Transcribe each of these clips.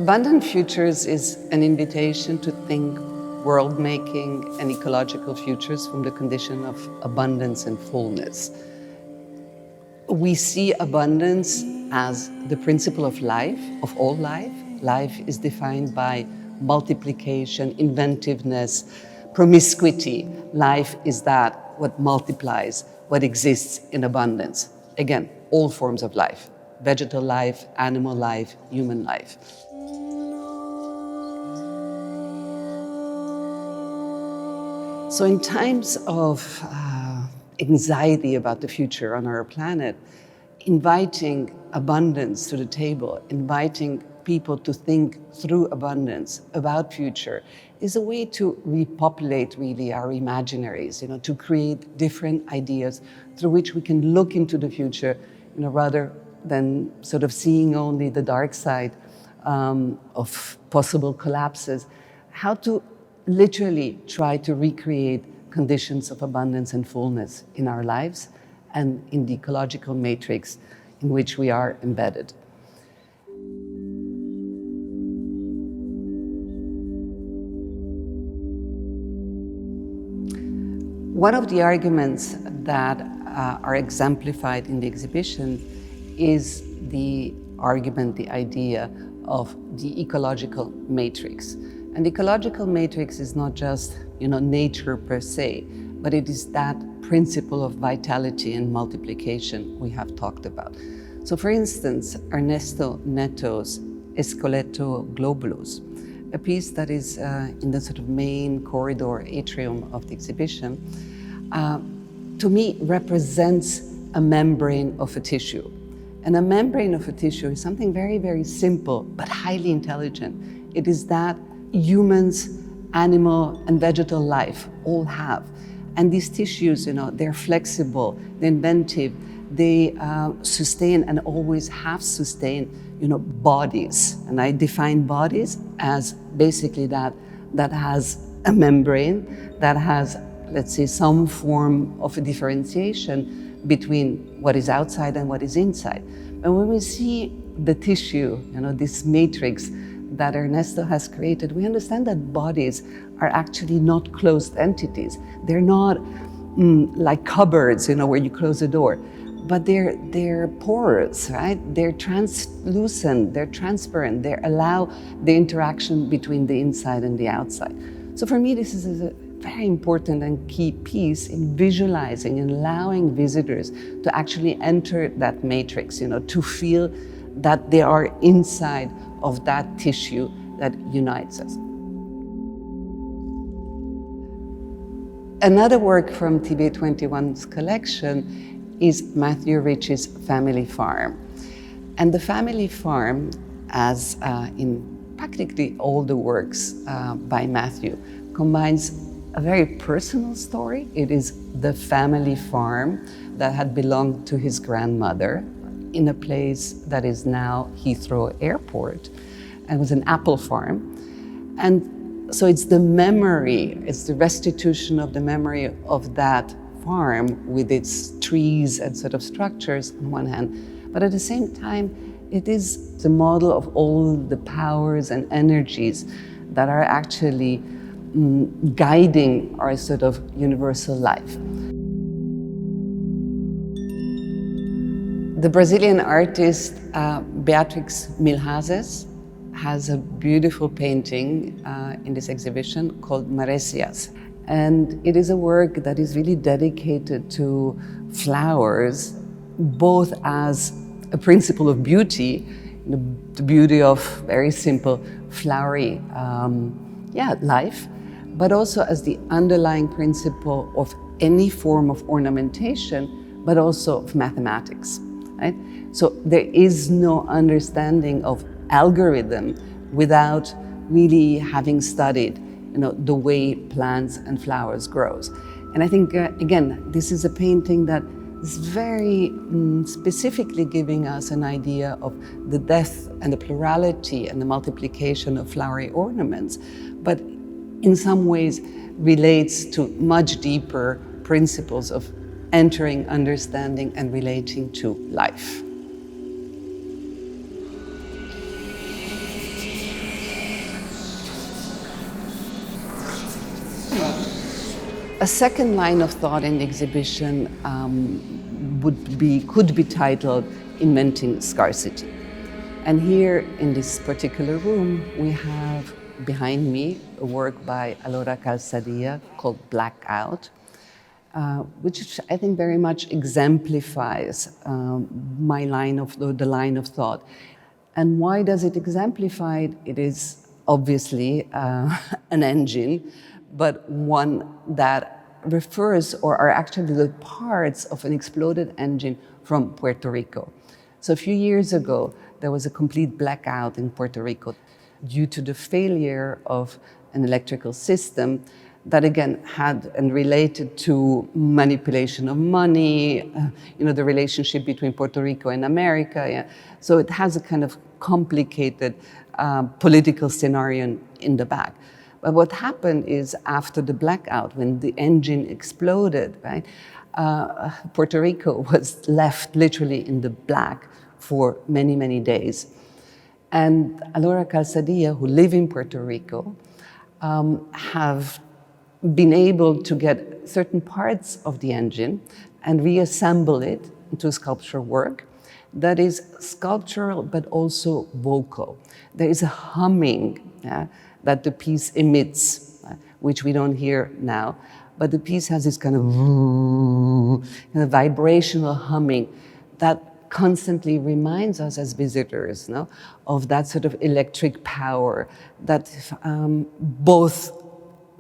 Abundant Futures is an invitation to think world-making and ecological futures from the condition of abundance and fullness. We see abundance as the principle of life, of all life. Life is defined by multiplication, inventiveness, promiscuity. Life is that what multiplies, what exists in abundance. Again, all forms of life, vegetal life, animal life, human life. So in times of anxiety about the future on our planet, inviting abundance to the table, inviting people to think through abundance, about future, is a way to repopulate really our imaginaries, to create different ideas through which we can look into the future, rather than sort of seeing only the dark side of possible collapses, how to literally try to recreate conditions of abundance and fullness in our lives and in the ecological matrix in which we are embedded. One of the arguments that are exemplified in the exhibition is the argument, the idea of the ecological matrix. And the ecological matrix is not just, nature per se, but it is that principle of vitality and multiplication we have talked about. So for instance, Ernesto Neto's Esqueleto Globulus, a piece that is in the sort of main corridor atrium of the exhibition, to me represents a membrane of a tissue. And a membrane of a tissue is something very, very simple, but highly intelligent. It is that humans, animal, and vegetal life all have. And these tissues, they're flexible, they're inventive, they sustain and always have sustained, bodies. And I define bodies as basically that has a membrane, that has, let's say, some form of a differentiation between what is outside and what is inside. And when we see the tissue, this matrix that Ernesto has created, we understand that bodies are actually not closed entities. They're not like cupboards, where you close a door, but they're porous, right? They're translucent, they're transparent, they allow the interaction between the inside and the outside. So for me, this is a very important and key piece in visualizing and allowing visitors to actually enter that matrix, to feel that they are inside of that tissue that unites us. Another work from TB21's collection is Matthew Rich's Family Farm. And the Family Farm, as in practically all the works by Matthew, combines a very personal story. It is the family farm that had belonged to his grandmother in a place that is now Heathrow Airport, and was an apple farm. And so it's the memory, it's the restitution of the memory of that farm with its trees and sort of structures on one hand, but at the same time, it is the model of all the powers and energies that are actually guiding our sort of universal life. The Brazilian artist Beatrix Milhazes has a beautiful painting in this exhibition called Maresias. And it is a work that is really dedicated to flowers, both as a principle of beauty, the beauty of very simple flowery life, but also as the underlying principle of any form of ornamentation, but also of mathematics. Right? So there is no understanding of algorithm without really having studied, the way plants and flowers grows. And I think, again, this is a painting that is very specifically giving us an idea of the depth and the plurality and the multiplication of flowery ornaments, but in some ways relates to much deeper principles of entering, understanding, and relating to life. A second line of thought in the exhibition could be titled Inventing Scarcity. And here in this particular room, we have behind me a work by Alora Calzadilla called Blackout, which I think very much exemplifies my the line of thought. And why does it exemplify it? It is obviously an engine, but one that refers or are actually the parts of an exploded engine from Puerto Rico. So a few years ago, there was a complete blackout in Puerto Rico due to the failure of an electrical system that again had and related to manipulation of money, the relationship between Puerto Rico and America. Yeah. So it has a kind of complicated political scenario in the back. But what happened is after the blackout, when the engine exploded, right, Puerto Rico was left literally in the black for many, many days. And Alora Calzadilla, who live in Puerto Rico, have been able to get certain parts of the engine and reassemble it into sculpture work that is sculptural but also vocal. There is a humming that the piece emits, which we don't hear now, but the piece has this kind of vibrational humming that constantly reminds us as visitors of that sort of electric power that both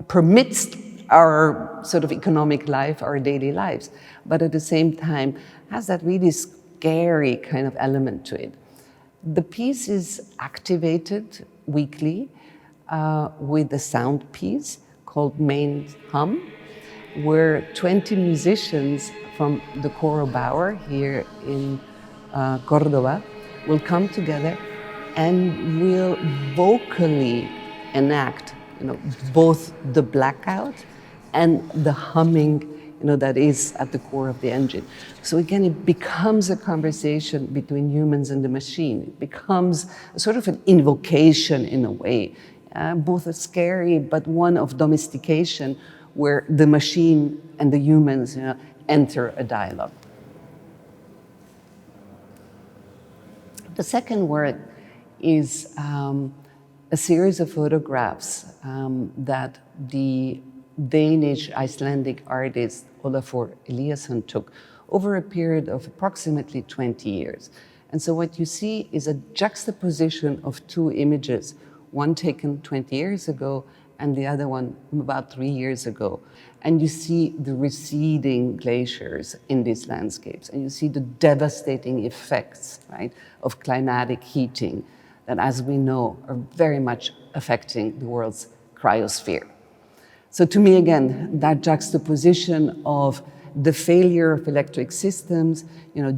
permits our sort of economic life, our daily lives, but at the same time has that really scary kind of element to it. The piece is activated weekly with a sound piece called Main Hum, where 20 musicians from the Coro Bauer here in Córdoba will come together and will vocally enact both the blackout and the humming that is at the core of the engine. So again, it becomes a conversation between humans and the machine. It becomes a sort of an invocation in a way, both a scary but one of domestication where the machine and the humans enter a dialogue. The second work is a series of photographs that the Danish Icelandic artist Olafur Eliasson took over a period of approximately 20 years. And so what you see is a juxtaposition of two images, one taken 20 years ago and the other one about 3 years ago. And you see the receding glaciers in these landscapes, and you see the devastating effects, right, of climatic heating that, as we know, are very much affecting the world's cryosphere. So to me, again, that juxtaposition of the failure of electric systems,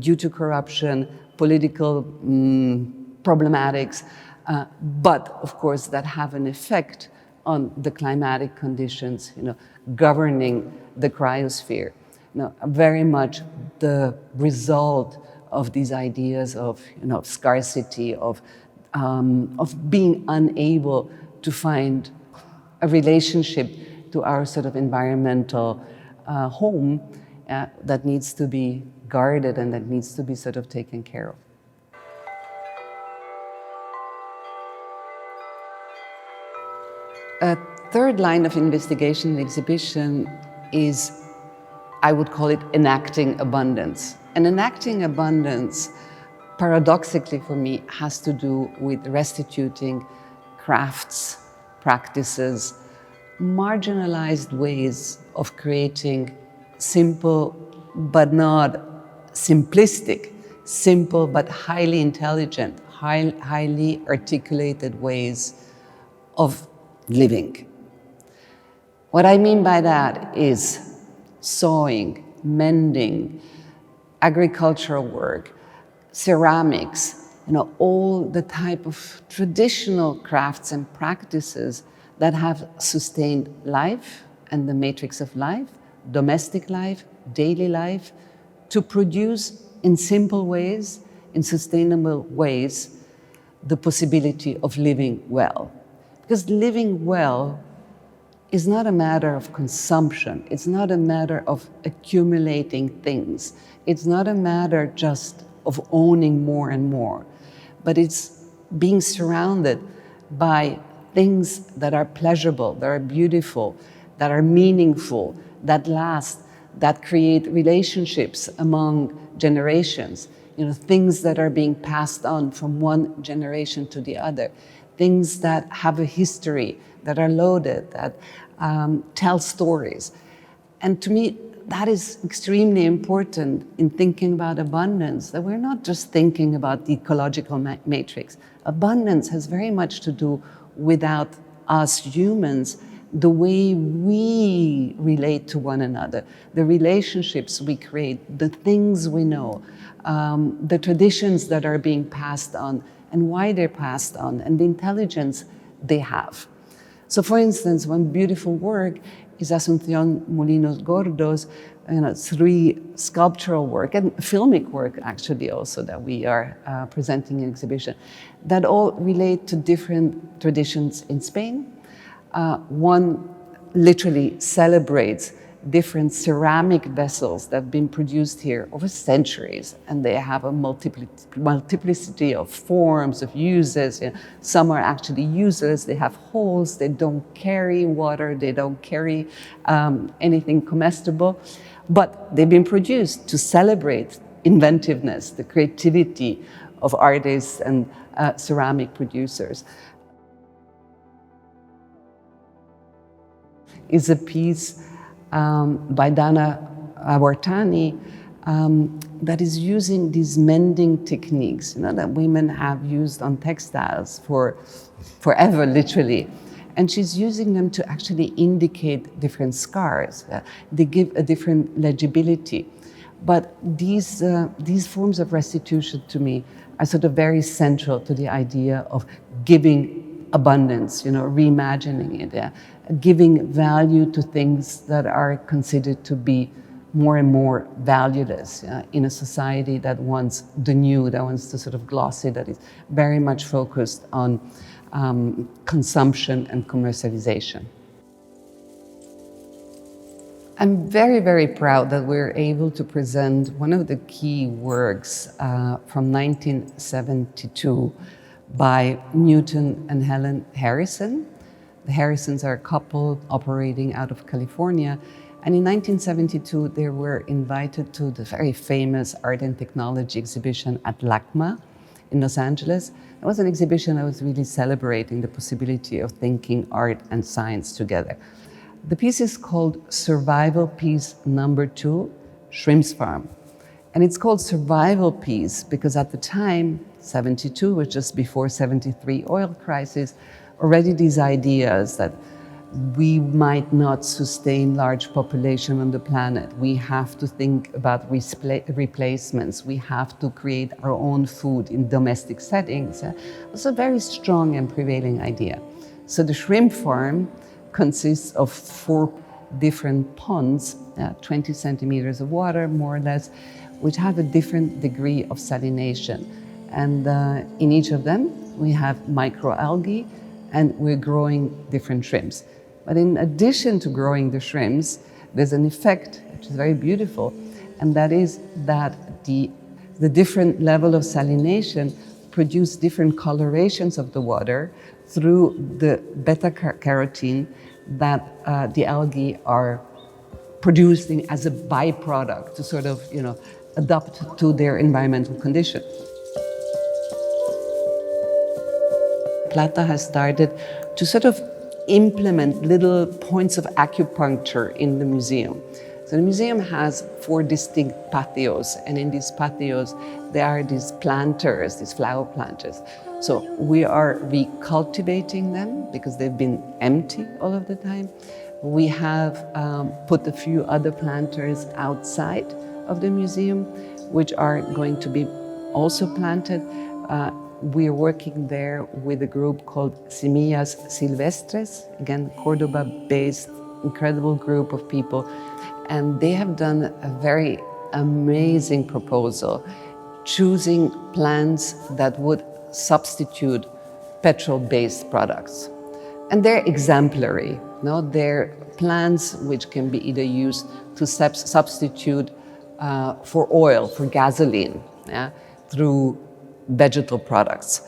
due to corruption, political problematics, but of course that have an effect on the climatic conditions, governing the cryosphere. Very much the result of these ideas of, scarcity, of being unable to find a relationship to our sort of environmental home that needs to be guarded and that needs to be sort of taken care of. A third line of investigation in the exhibition is, I would call it, enacting abundance. And enacting abundance, paradoxically for me, has to do with restituting crafts, practices, marginalized ways of creating simple but not simplistic, simple but highly intelligent, highly articulated ways of living. What I mean by that is sewing, mending, agricultural work, ceramics, all the type of traditional crafts and practices that have sustained life and the matrix of life, domestic life, daily life, to produce in simple ways, in sustainable ways, the possibility of living well. Because living well is not a matter of consumption. It's not a matter of accumulating things. It's not a matter just of owning more and more, but it's being surrounded by things that are pleasurable, that are beautiful, that are meaningful, that last, that create relationships among generations. Things that are being passed on from one generation to the other, things that have a history, that are loaded, that tell stories. And to me, that is extremely important in thinking about abundance, that we're not just thinking about the ecological matrix. Abundance has very much to do without us humans, the way we relate to one another, the relationships we create, the things we know, the traditions that are being passed on and why they're passed on, and the intelligence they have. So for instance, one beautiful work is Asunción Molinos Gordo's 3 sculptural work and filmic work actually also that we are presenting in exhibition that all relate to different traditions in Spain. One literally celebrates different ceramic vessels that have been produced here over centuries, and they have a multiplicity of forms, of uses. Some are actually useless, they have holes, they don't carry water, they don't carry anything comestible, but they've been produced to celebrate inventiveness, the creativity of artists and ceramic producers. Is a piece by Dana Abortani that is using these mending techniques, that women have used on textiles for forever, literally. And she's using them to actually indicate different scars. They give a different legibility. But these forms of restitution, to me, are sort of very central to the idea of giving abundance, reimagining it, giving value to things that are considered to be more and more valueless in a society that wants the new, that wants the sort of glossy, that is very much focused on consumption and commercialization. I'm very, very proud that we're able to present one of the key works from 1972 by Newton and Helen Harrison. The Harrisons are a couple operating out of California. And in 1972, they were invited to the very famous art and technology exhibition at LACMA in Los Angeles. It was an exhibition that was really celebrating the possibility of thinking art and science together. The piece is called Survival Piece Number 2, Shrimps Farm. And it's called Survival Piece because at the time, 72 was just before 73 oil crisis, already these ideas that we might not sustain large population on the planet. We have to think about replacements. We have to create our own food in domestic settings. It's a very strong and prevailing idea. So the shrimp farm consists of 4 different ponds, 20 centimeters of water, more or less, which have a different degree of salination. And in each of them, we have microalgae, and we're growing different shrimps. But in addition to growing the shrimps, there's an effect which is very beautiful, and that is that the different level of salination produce different colorations of the water through the beta-carotene that the algae are producing as a byproduct to sort of, adapt to their environmental condition. Plata has started to sort of implement little points of acupuncture in the museum. So the museum has 4 distinct patios, and in these patios there are these planters, these flower planters. So we are recultivating them because they've been empty all of the time. We have put a few other planters outside of the museum, which are going to be also planted. We are working there with a group called Semillas Silvestres, again, Cordoba-based, incredible group of people. And they have done a very amazing proposal, choosing plants that would substitute petrol-based products. And they're exemplary. No, they're plants which can be either used to substitute for oil, for gasoline, yeah, through vegetal products.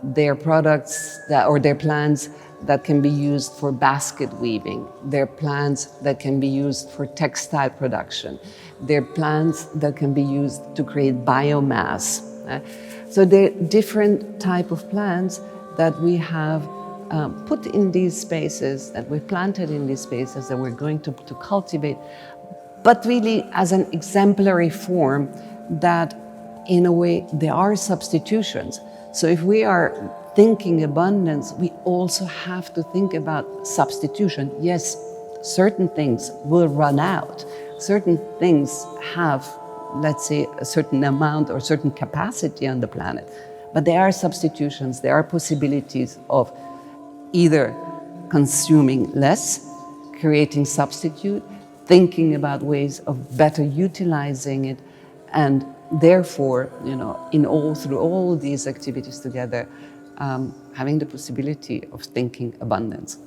They're products that, or they're plants that can be used for basket weaving. They're plants that can be used for textile production. They're plants that can be used to create biomass. So they're different type of plants that we have put in these spaces, that we've planted in these spaces, that we're going to cultivate, but really as an exemplary form that, in a way, there are substitutions. So if we are thinking abundance, we also have to think about substitution. Yes, certain things will run out. Certain things have, let's say, a certain amount or certain capacity on the planet. But there are substitutions, there are possibilities of either consuming less, creating substitute, thinking about ways of better utilizing it, and therefore, through all these activities together, having the possibility of thinking abundance.